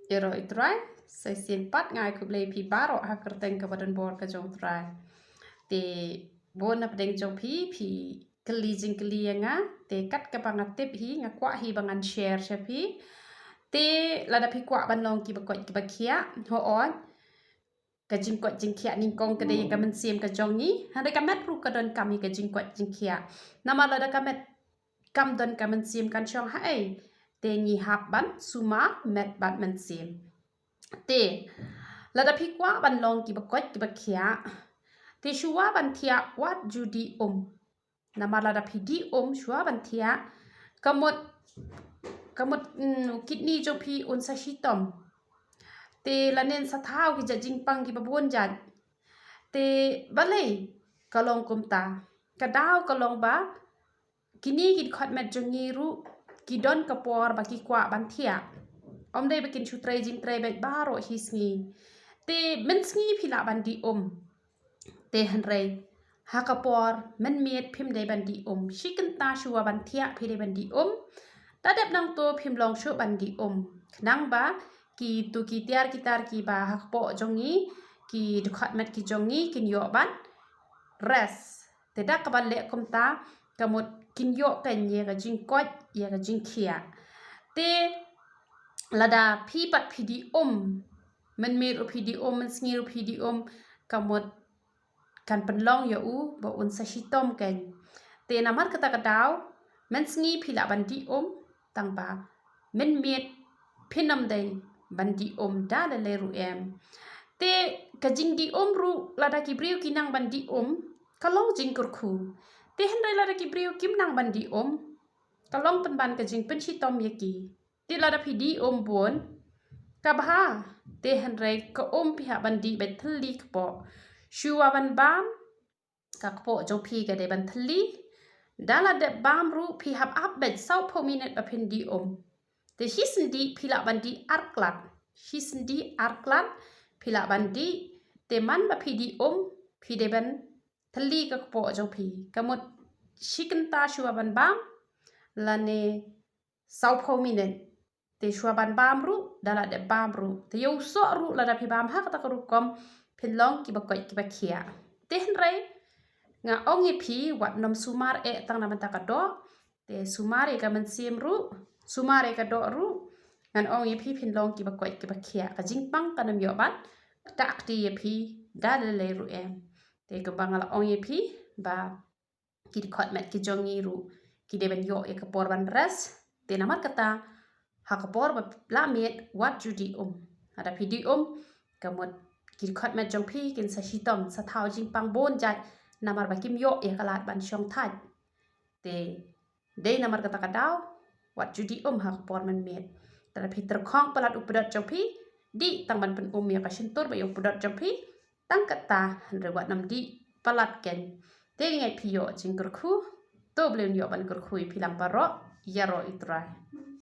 Ero itrai, sai sien pat ngai kublei pi baro hakerteng ke badan bor ke jong trai. Te bon na pedeng jong pi keli jing keli nga te kat ke bangat tip hi nga kwa hi bangan share pi. Te lada pi kwa ban long ki bakot ki bakia ho on. Ka jing kot jing kia ning kong kede yang kamen siem ka jong ni. Hande kamet ru ka don kami ka jing kot jing kia. Nama lada kamet kam don kamen siem kan chong hai. Te ngi hap ban suma met bat men siem. Te lada pi kwa ban long ki bakot ki bakia. Te shua ban tia wat judi Nama lada pi di shua ban tia. Kamut kidney jo pi unsa shitom. Te lanen sa thao ki jajing pang ki babon jan. Te balay kalong kumta. Kadao kalong ba. Kini ki khot met jongi ru. Ki don kapor ba ki kwa ban tia. Om day bikin chutray jing tray bet baro hisngi. Te mensngi pila ban di Te hanray. Hakapor men miet pim day ban di Shikin ta shua ban tia pi day ban di Tadep nang to pim long shu ban di Nang ba. Ki tu ki tiar kitar ki ba hakpo jongi. Ki dukhat met ki jongi. Kin yo ban. Rest. Tidak kaban lek kumta. Kamut kin yo kan ye ka jing kot. Ye ka jing kia. Te lada pi pat pi di Men mir pi di men sngir pi di Kamut kan penlong ya ba un sa shitom kan. Te namar kata kadao. Men sngi pi la ban di Tang ba. Men miet pinam day. Bandi da le leru Te kajing di ru lada ki briu kinang bandi kalong jing kurku. Te hendai lada ki briu kim nang bandi kalong penban kajing penshi tom yaki. Te lada pi di bon kabha. Te hendai ka pihak bandi beteli kpo. Shua ban bam kakpo jong pi ka de ban theli. Dala de bam ru pi hap bet sau po minute ba pen di Te hisendi pila bandi arklat. Hisendi arklat pila bandi. Te man ba pi di pi de ban theli ka po jong pi. Kamut shikenta shua ban bam. Lane sau po minute. Te shua ban bam ru. Dala de bam ru. Te yo so ru lada pi bam ha kata karukom. Pinlong ki bakot ki bakia. Te henry. Nga ongi pi wat nom sumar tang naman takado. Te sumar ka man siem ru. Sumare ka do ru. Ngan ongi pi pinlong ki bakot ki bakia. Ka jingpang ka nam yoban. Tak di ye pi. Dalale ru Te kebangal ongi pi. Ba ki dikot met ki jongi ru. Ki deben yo ye kapor ban res. Te namar kata. Ha kapor ba lamet wat judi Ada pi di Kamut ki dikot met jong pi. Kin sa shitom. Sa thao jingpang bon jat. Namar ba kim yo ye kalat ban syong tad. Te day namar kata kadao. Wat judi ha kapor man met. Tada pi terkong pelat upedot jong pi. Di tang ban pen ya kasintur ba yo upedot jong pi. Tang kata andre wat nam di pelat ken. Te ngai pi yo jing kurku. To beliau yo ban kurku pilang paro. Yaro itrai.